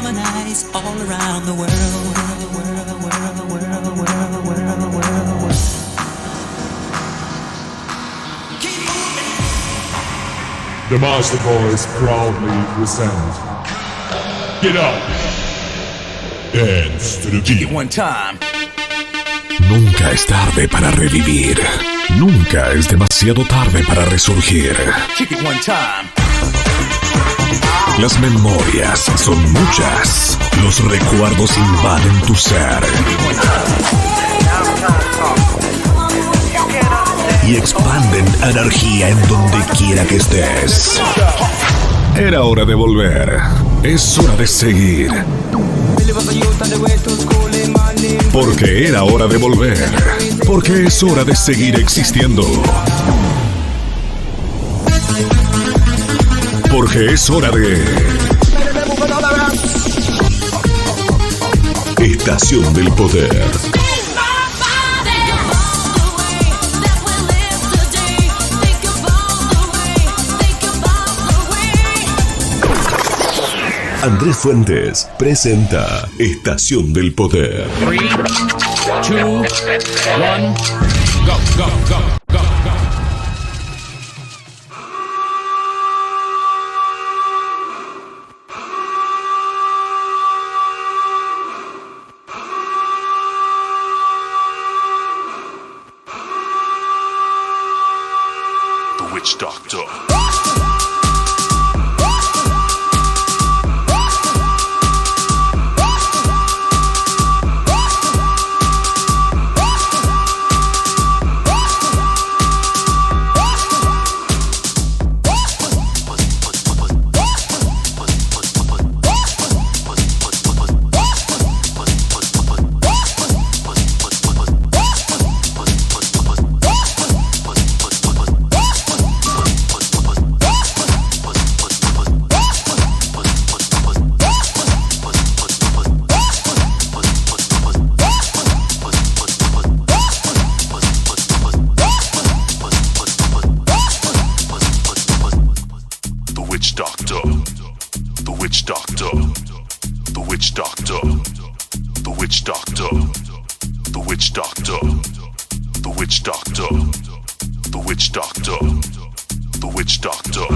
womanize all around the world. The Master Boys proudly present Get Up, Dance to the Beat. One time. Nunca es tarde para revivir. Nunca es demasiado tarde para resurgir. Kick it one time. Las memorias son muchas. Los recuerdos invaden tu ser. Y expanden energía en donde quiera que estés. Era hora de volver. Es hora de seguir. Porque era hora de volver. Porque es hora de seguir existiendo. Porque es hora de... Estación del Poder. Andrés Fuentes presenta Estación del Poder. 3, 2, 1, go, go, go, go, go. The Witch Doctor. The Witch Doctor.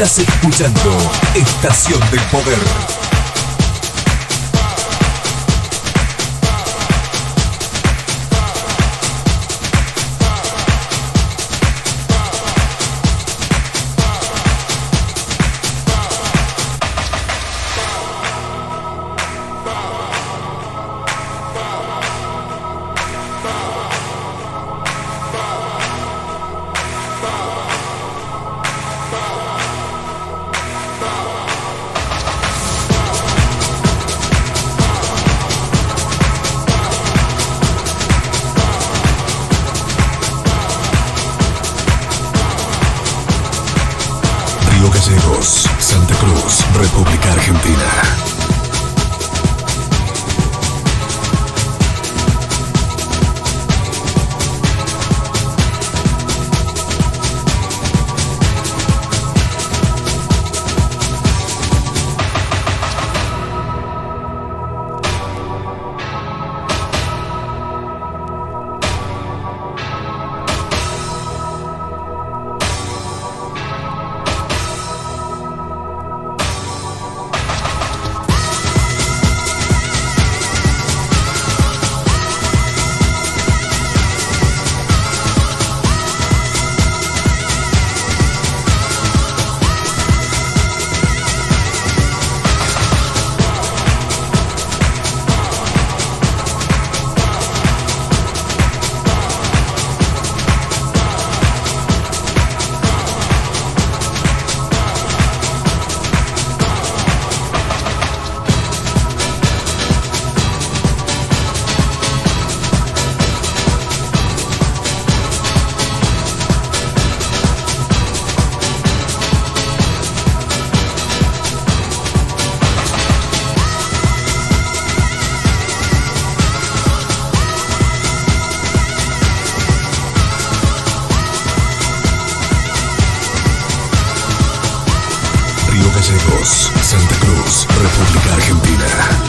Estás escuchando Estación del Poder. Río Gallegos, Santa Cruz, República Argentina. Río Gallegos, Santa Cruz, República Argentina.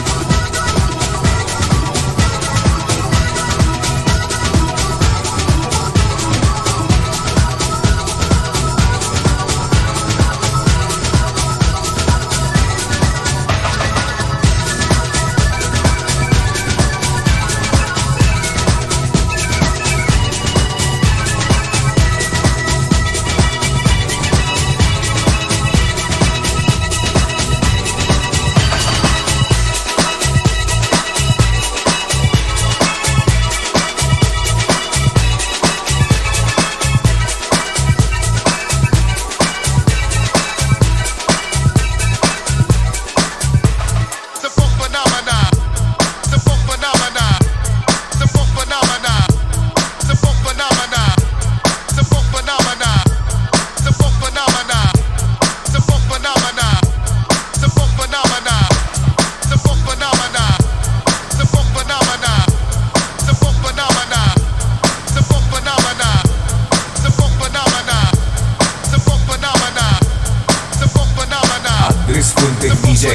Fuentes DJ,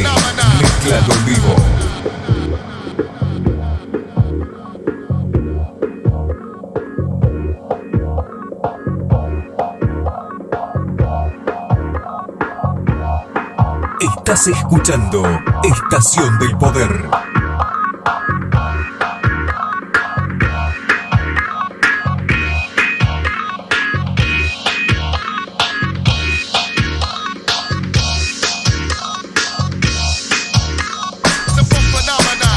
mezclado en vivo. Estás escuchando Estación del Poder. Phenomenon.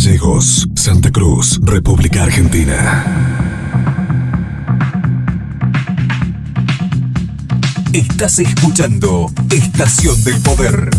Gallegos, Santa Cruz, República Argentina. Estás escuchando Estación del Poder.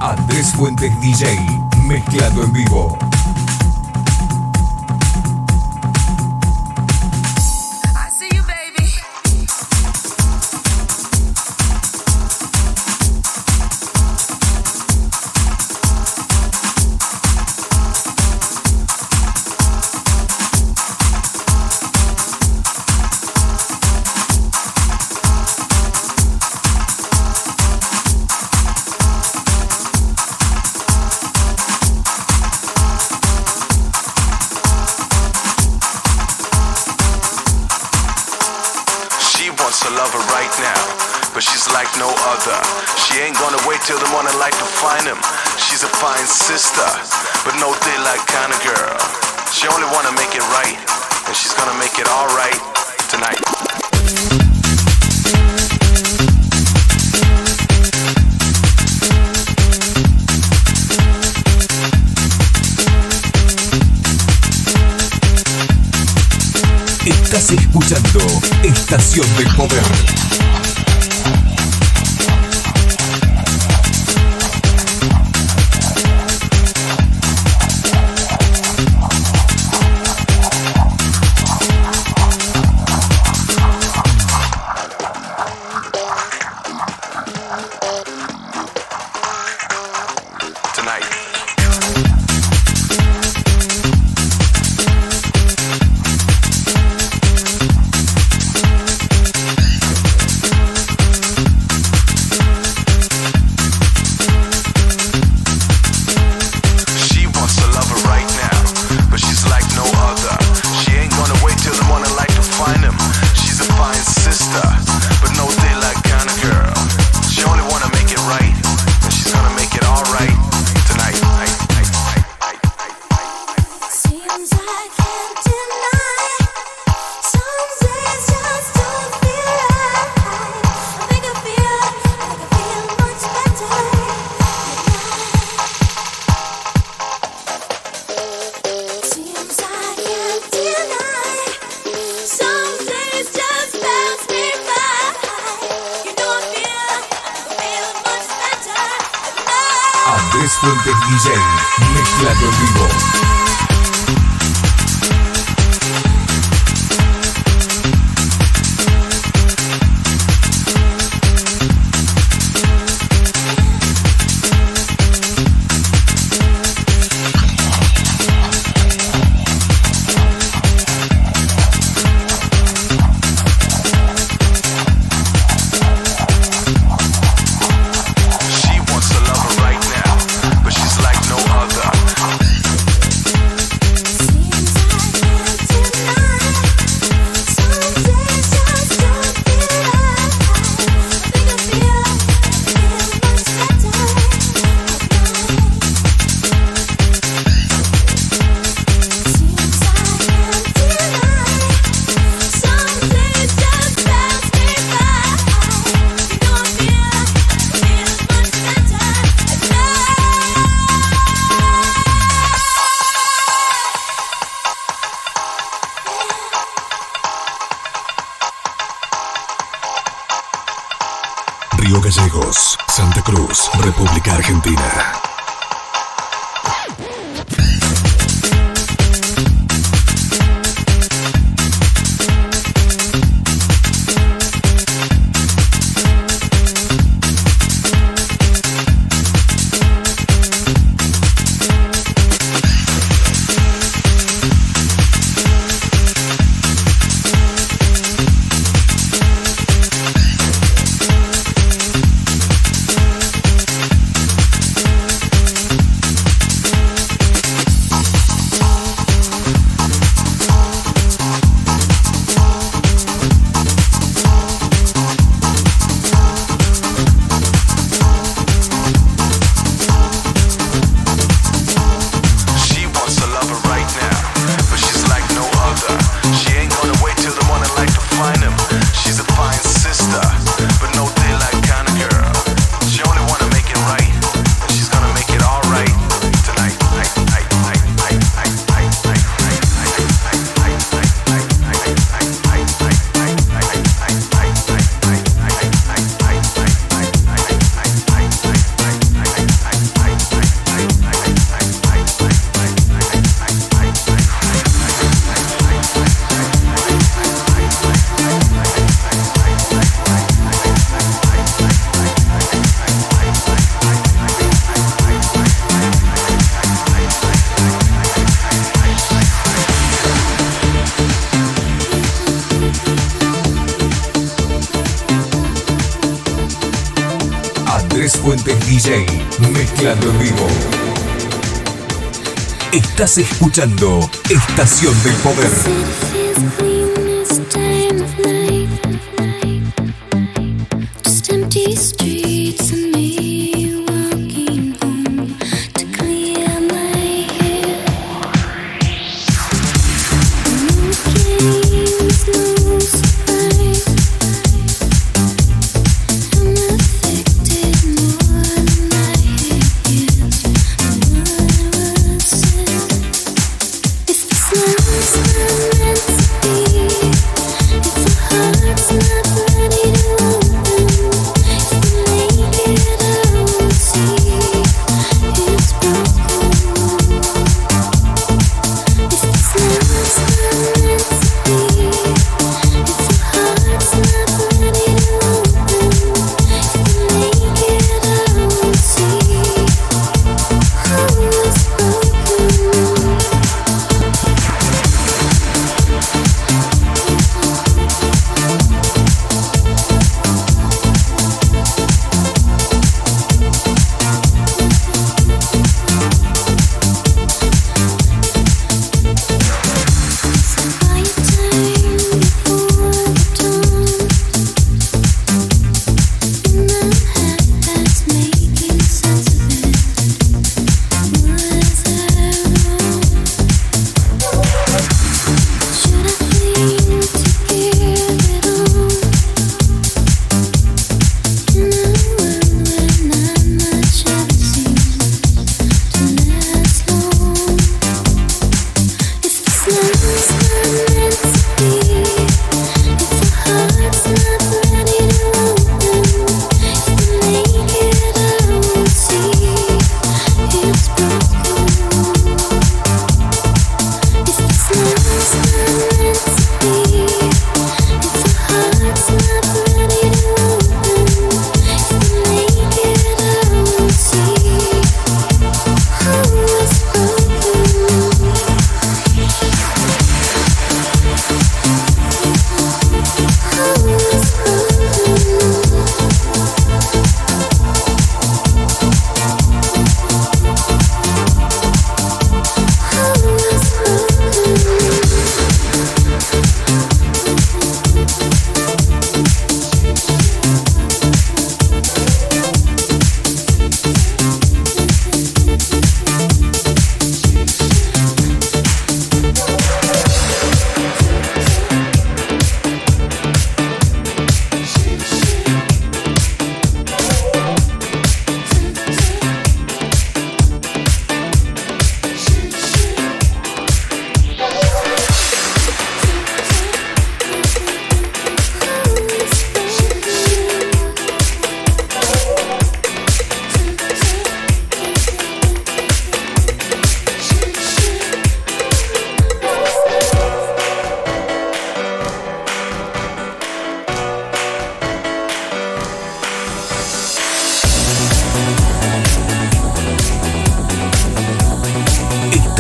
Andrés Fuentes DJ, mezclando en vivo. wants a lover right now, but she's like no other. She ain't gonna wait till the morning light to find him. She's a fine sister, but no daylight kind of girl. She only wanna make it right, and she's gonna make it all right tonight. Estás escuchando Estación del Poder. Andrés Fuentes DJ, mezclando en vivo. Río Gallegos, Santa Cruz, República Argentina. Andrés Fuentes DJ, mezclando en vivo. Estás escuchando Estación del Poder. Meant to be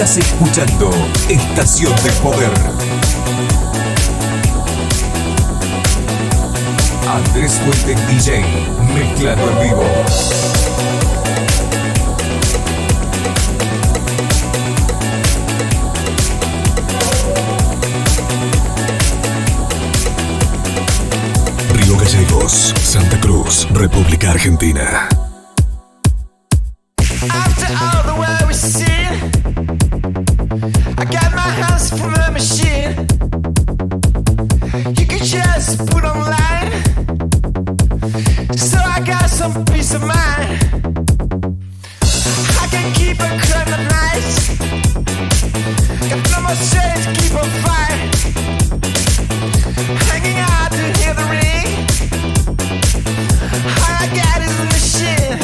Estás escuchando Estación de Poder. Andrés Fuentes DJ, mezclando en vivo. Río Gallegos, Santa Cruz, República Argentina. After all the world we've seen, I got my hands from a machine. You can just put online, so I got some peace of mind. I can keep a calm at night, got no more strength to keep on fighting. Hanging out to hear the ring, all I got is a machine.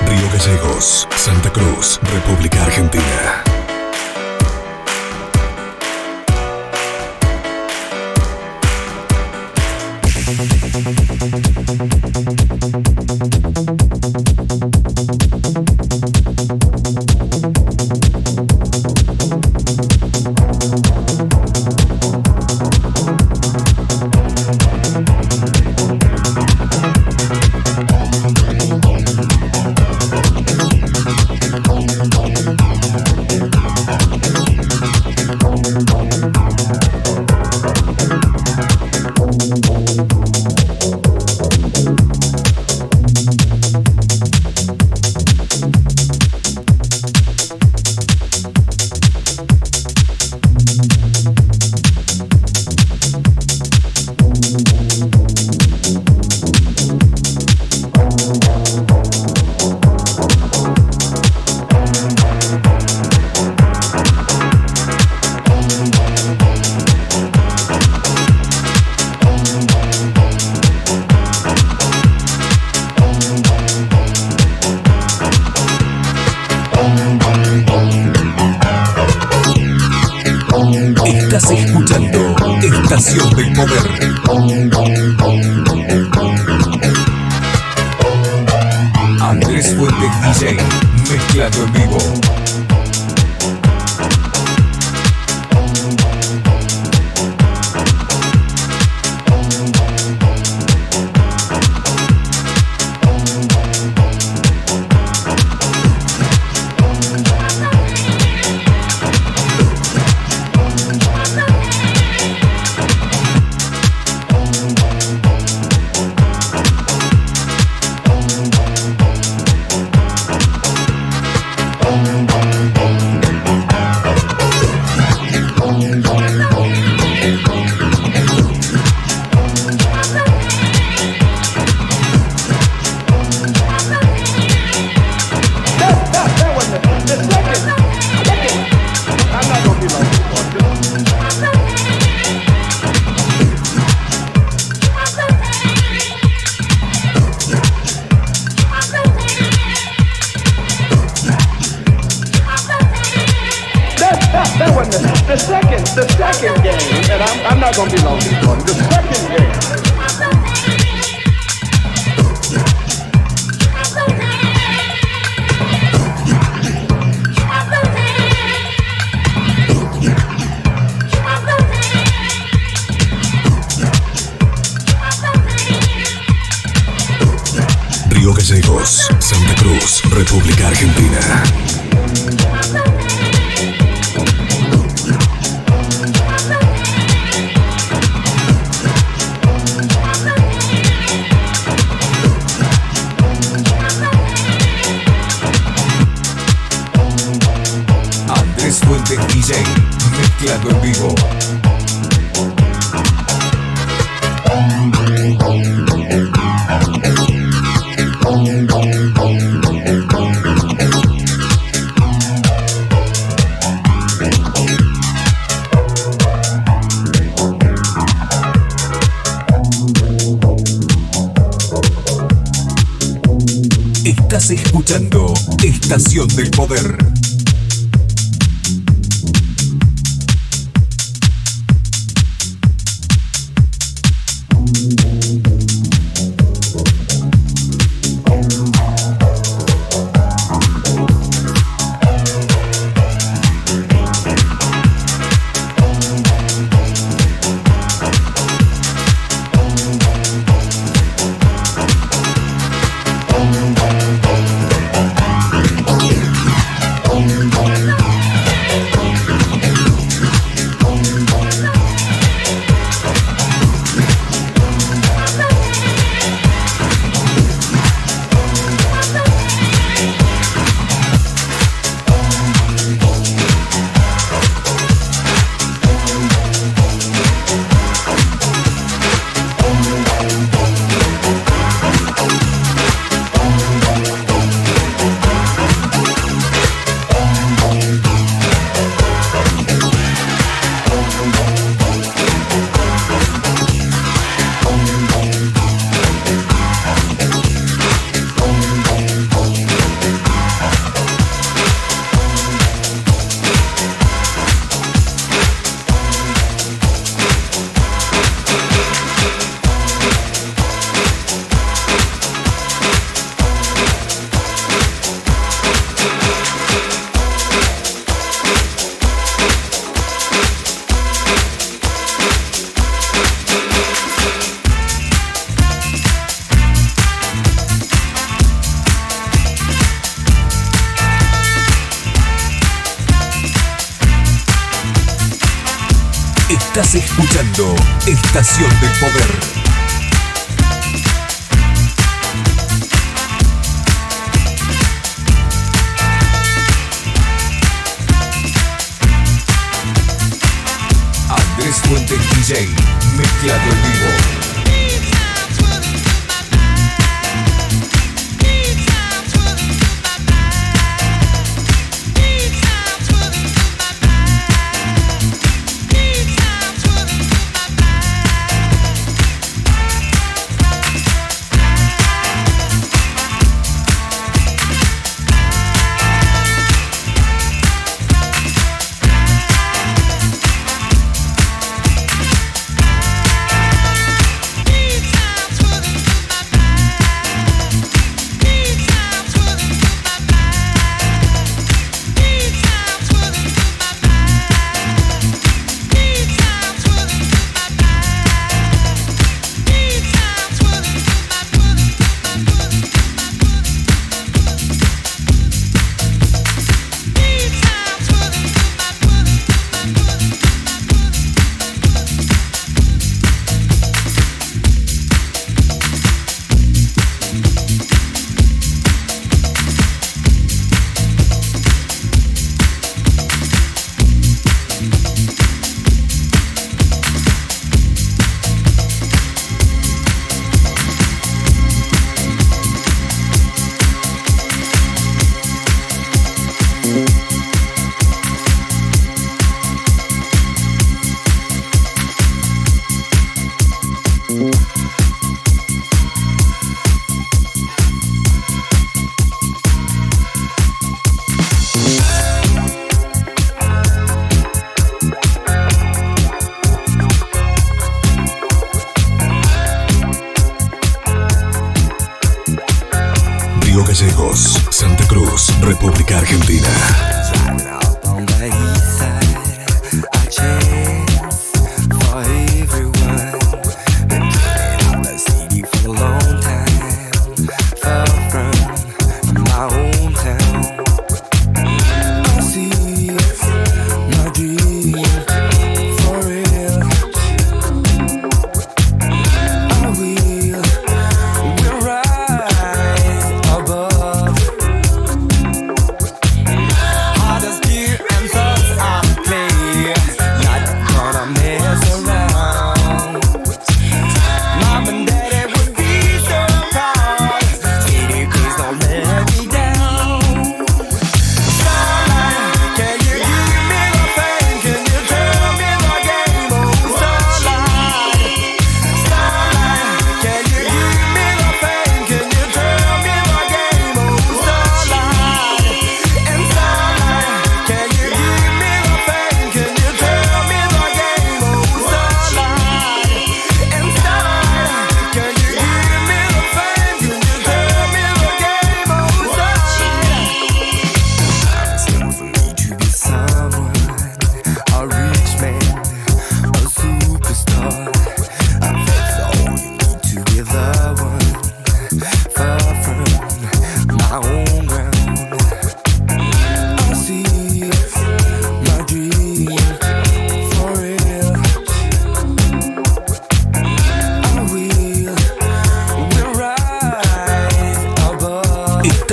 Río Gallegos, Santa Cruz, República Argentina. Estás escuchando Estación del Poder. Andrés Fuentes DJ, mezclando en vivo. The second game, and I'm not going to be long this one. The second game. Río Gallegos, Santa Cruz, República Argentina. Andrés Fuentes DJ, mezclando en vivo. Estás escuchando Estación del Poder. Estás escuchando Estación del Poder. Andrés Fuentes DJ, mezclado en vivo. Gallegos, Santa Cruz, República Argentina.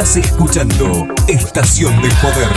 Estás escuchando Estación del Poder.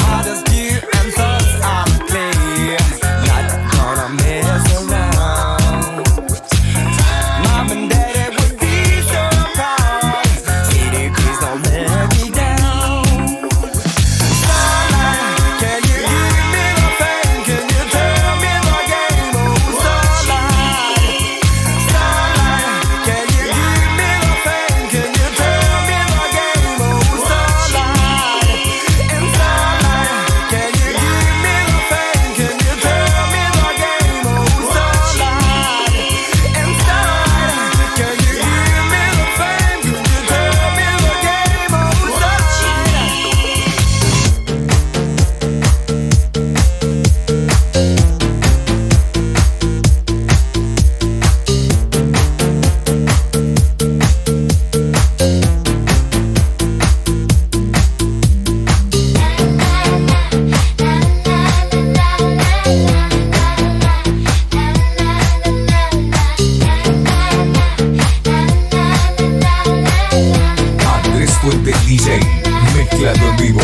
DJ mezclado en vivo.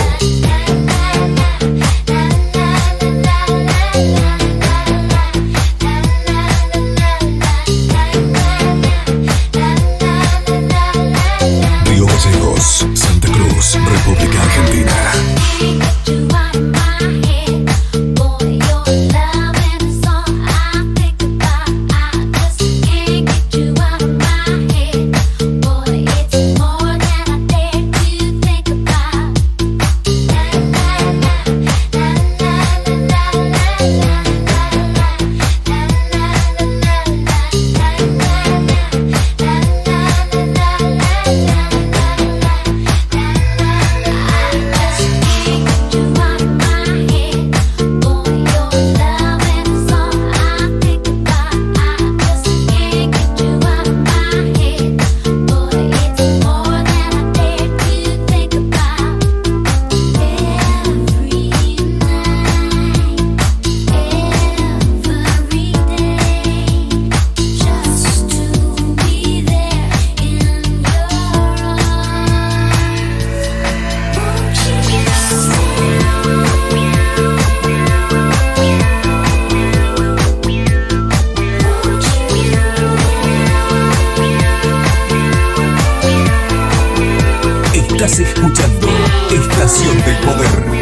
Río Gallegos, Santa Cruz, República Argentina. Estás escuchando Estación del Poder.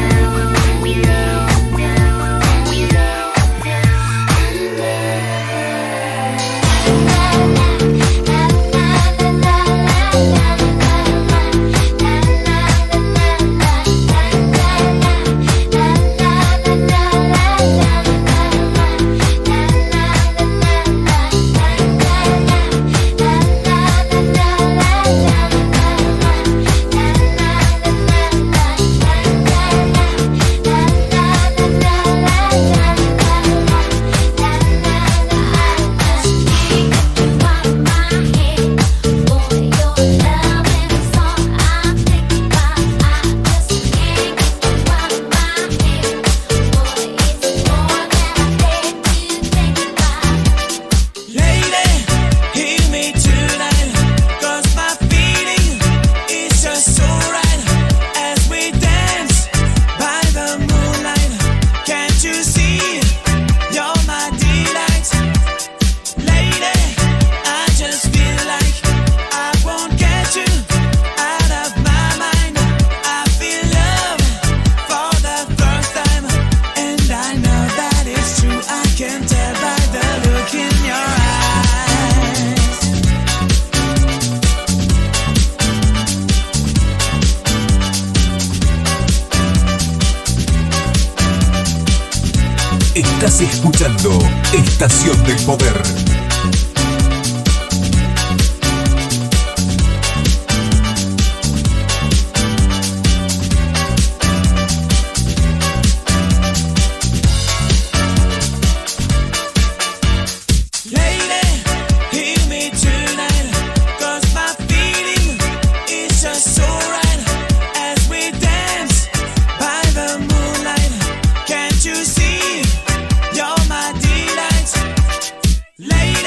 Estás escuchando Estación del Poder. Lady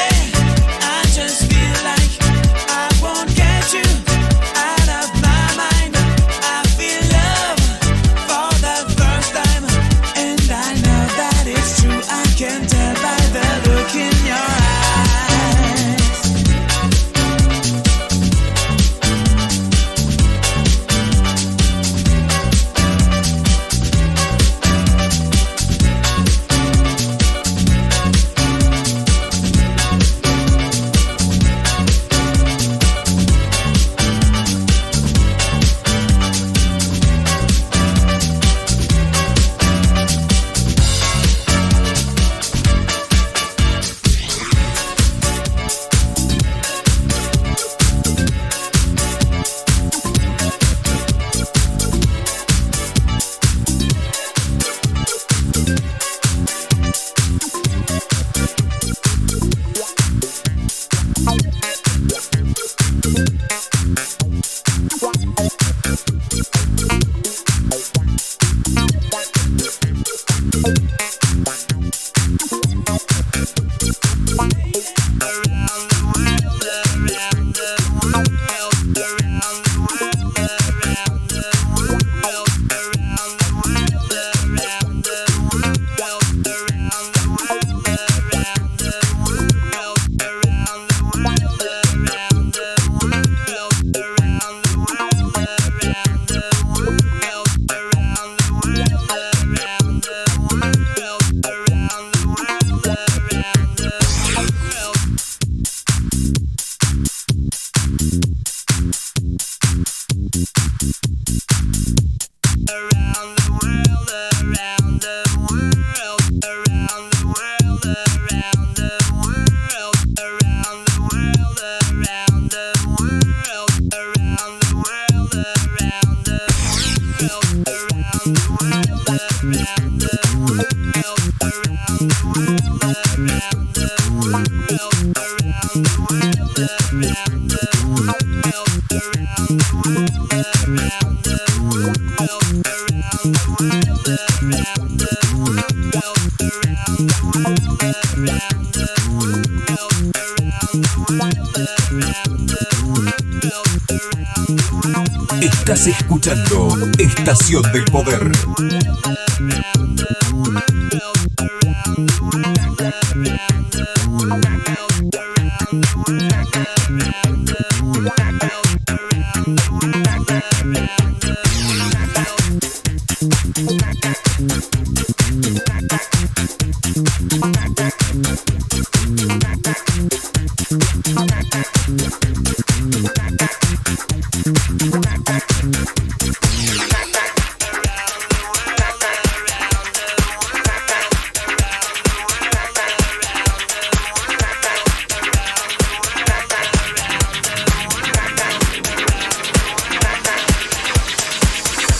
Estás escuchando Estación del Poder.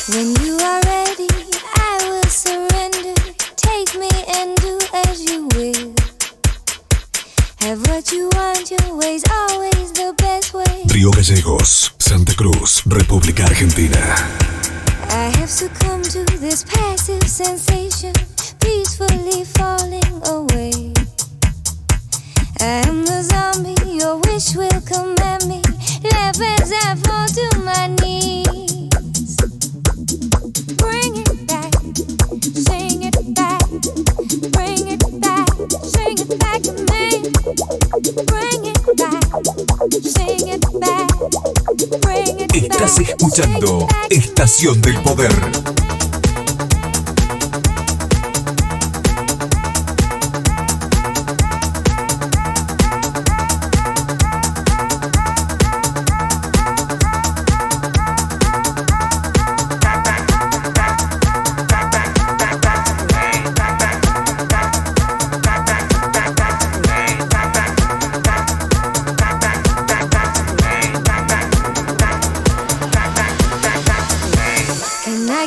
When you are ready, I will surrender. Take me and do as you will. Have what you want, your way's always the best way. Río Gallegos, Santa Cruz, República Argentina. I have succumbed to this passive sensation, peacefully falling away. I am the zombie, your wish will command me. Laugh as I fall to my knees. Bring it back, sing it back, bring it back, sing it back to me. Bring it back, sing it back, bring it back. Estás escuchando Estación del Poder.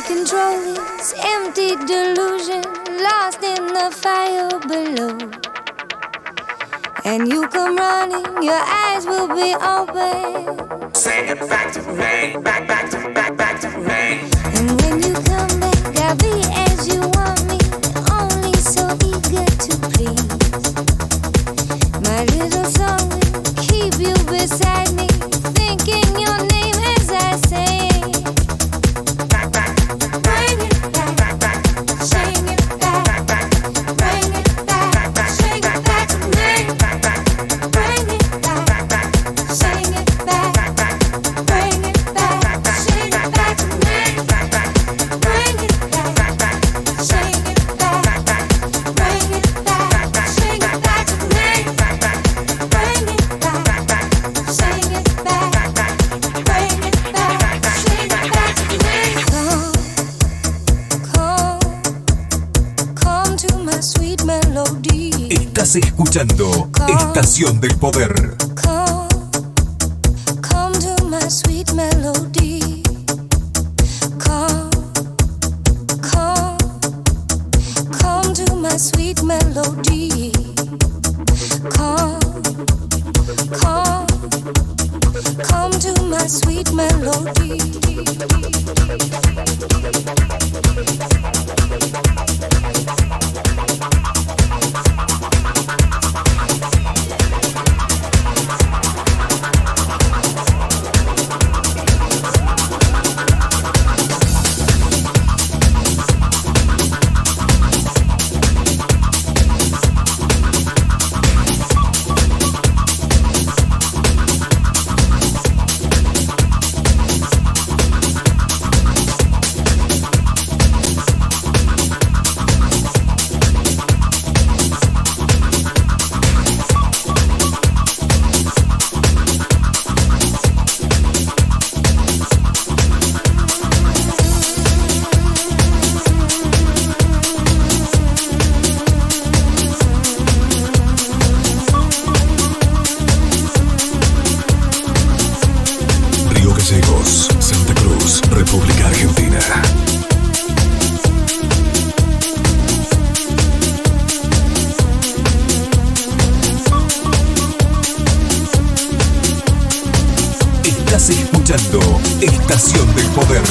Control this empty delusion, lost in the fire below. And you come running, your eyes will be open. Sing it back to me, back to me. And when you come back, I'll be as you want me, only so eager to please. My little song will keep you beside me, thinking your name as I sing. Estás escuchando Estación del Poder. Come to my sweet melody. Come to my sweet melody. Come to my sweet melody. Estás escuchando Estación del Poder.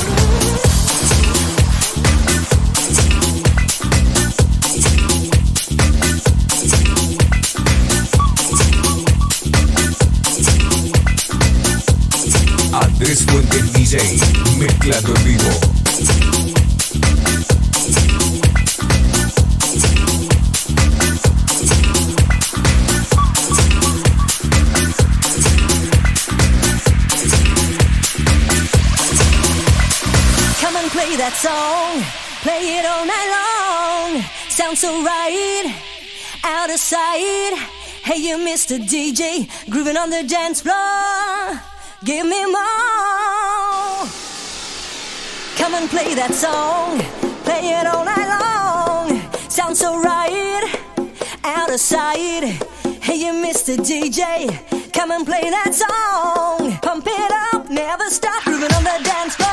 Andrés Fuentes DJ, mezclando en vivo. Come and play that song, play it all night long. Sounds so right, out of sight. Hey, you Mr. DJ, grooving on the dance floor. Give me more. Come and play that song, play it all night long. Sounds so right, out of sight. Hey, you Mr. DJ, come and play that song. Pump it up, never stop, grooving on the dance floor.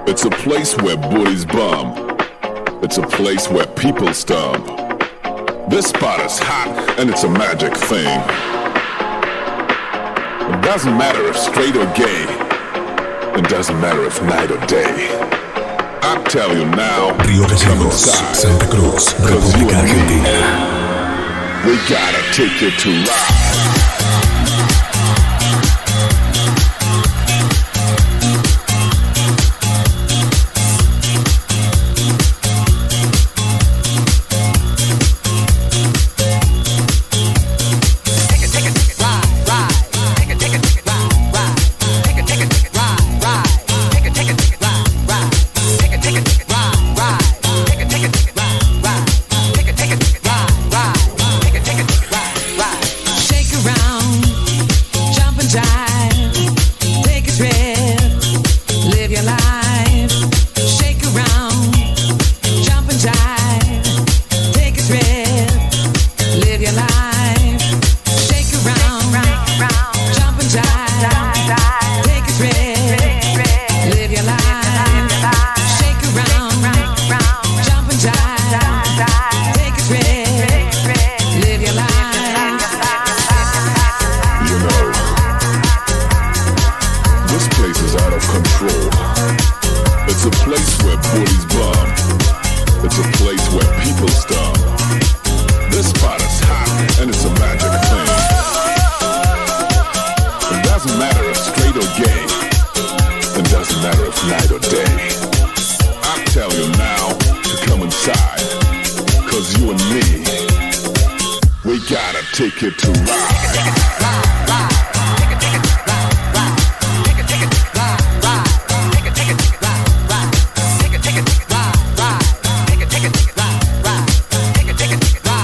It's a place where booties bump. It's a place where people stomp. This spot is hot and it's a magic thing. It doesn't matter if straight or gay. It doesn't matter if night or day. I tell you now, Río Gallegos, Santa Cruz, República Argentina. We gotta take you to ride. Take it to ride. Take it to ride.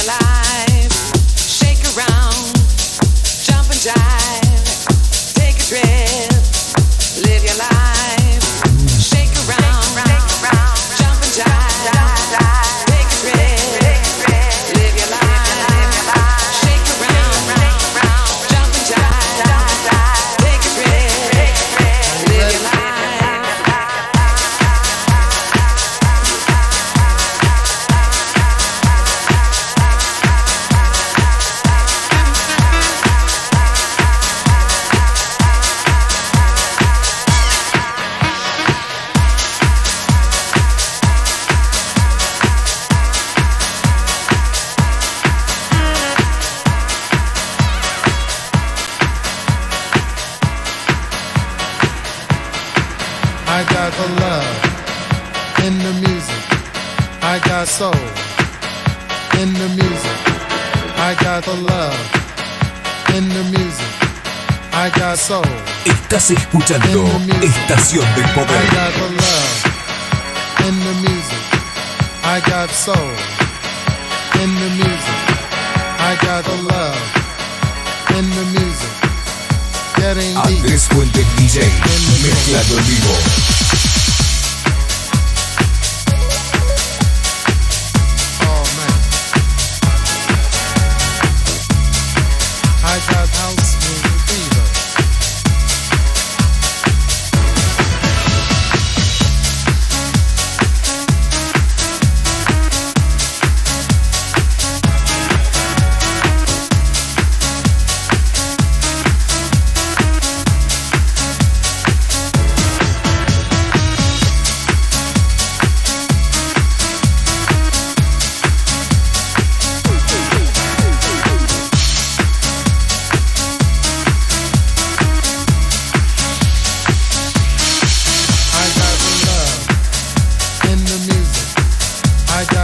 life. Shake around, jump and jive, take a trip, live your life. Shake around, jump and jive, take a trip, live your life. Shake around, jump and jive, take a trip, live your life. I got the love in the music. I got soul in the music. I got the love in the music. I got soul. Estás escuchando Estación del Poder. I got the love in the music. I got soul in the music. I got the love in the music. Getting deep. Andrés Fuentes DJ, mezclado en vivo. Oh man, I got house music fever.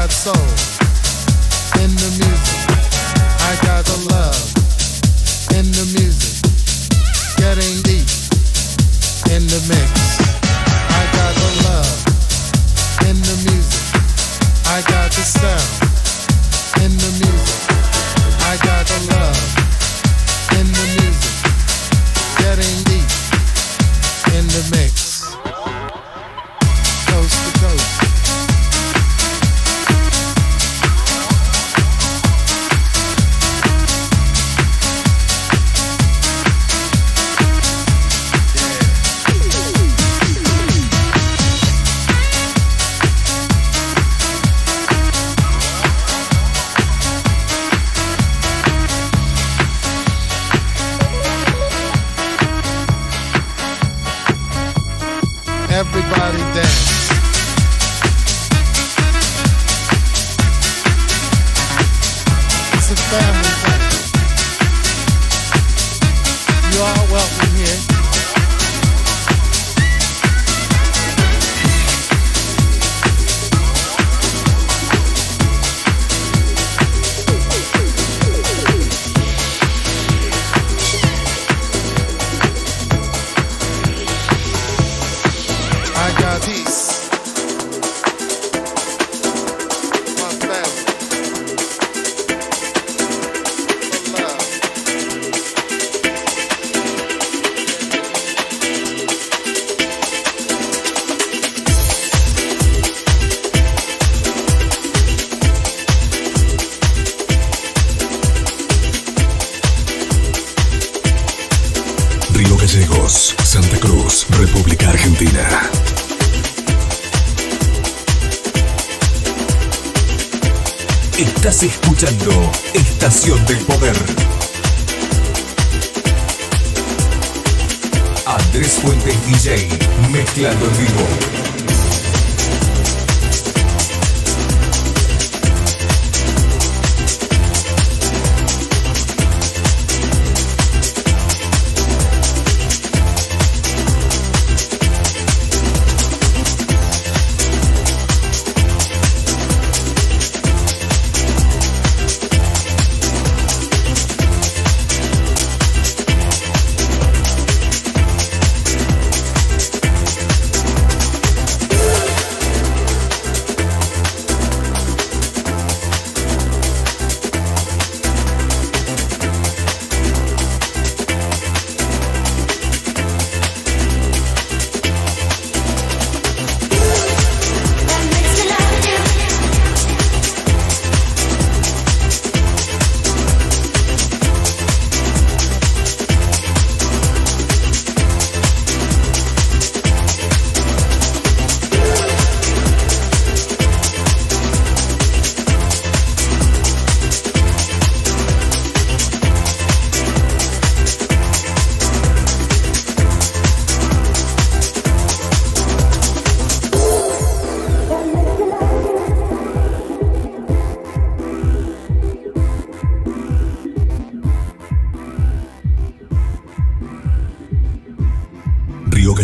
Soul in the music. I got the love in the music. Getting deep in the mix. I got the love in the music. I got the sound in the music. I got the love in the music. Getting deep in the mix. Coast to coast. Everybody dance. It's a family thing. You are welcome here. I got peace. My family. Love. Río Gallegos, Santa Cruz, República Argentina. Estás escuchando Estación del Poder. Andrés Fuentes DJ, mezclando en vivo.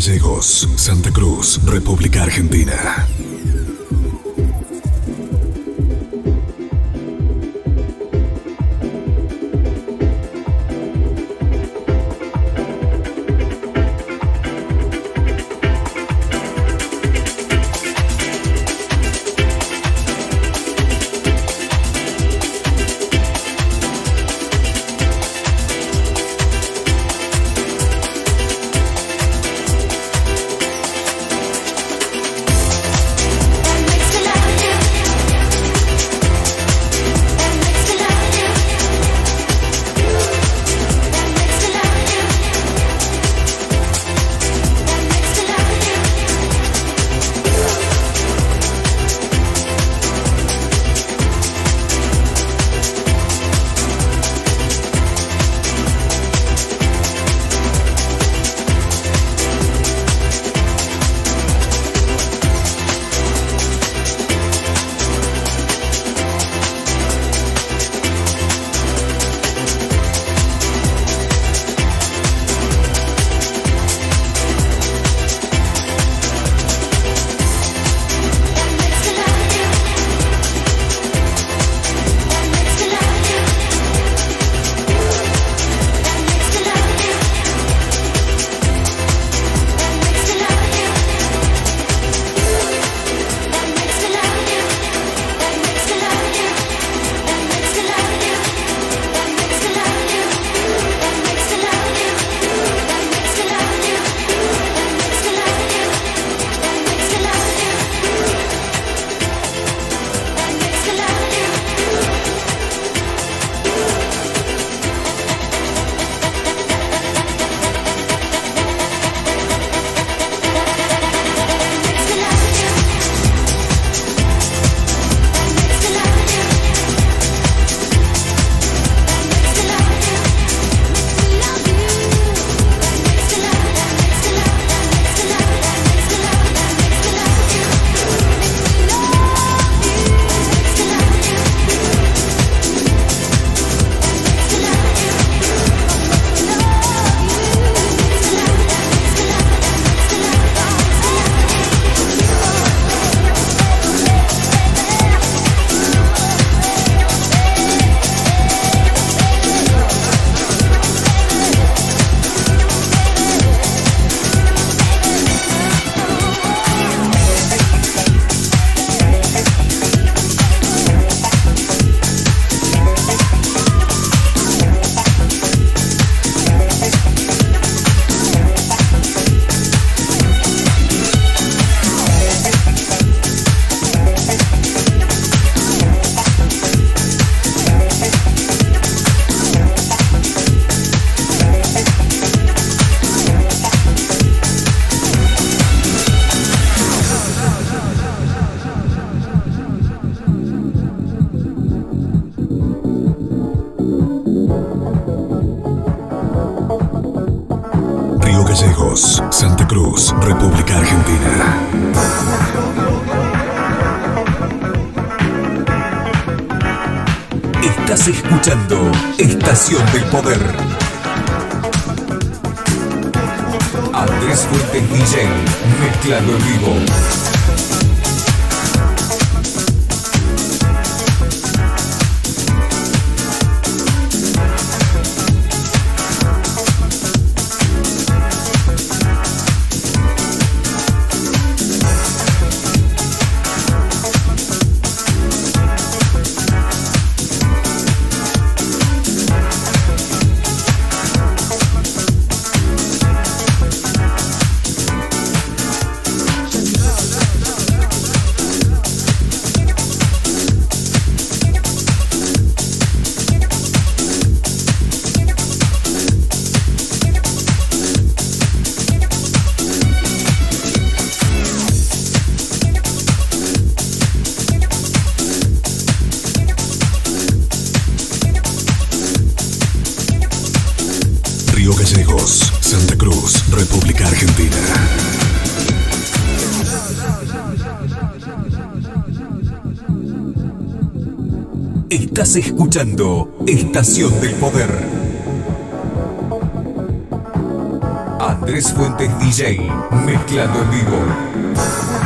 Gallegos, Santa Cruz, República Argentina. Gallegos, Santa Cruz, República Argentina. Estás escuchando Estación del Poder. Andrés Fuentes DJ, mezclando en vivo. Gallegos, Santa Cruz, República Argentina. Estás escuchando Estación del Poder. Andrés Fuentes DJ, mezclando en vivo.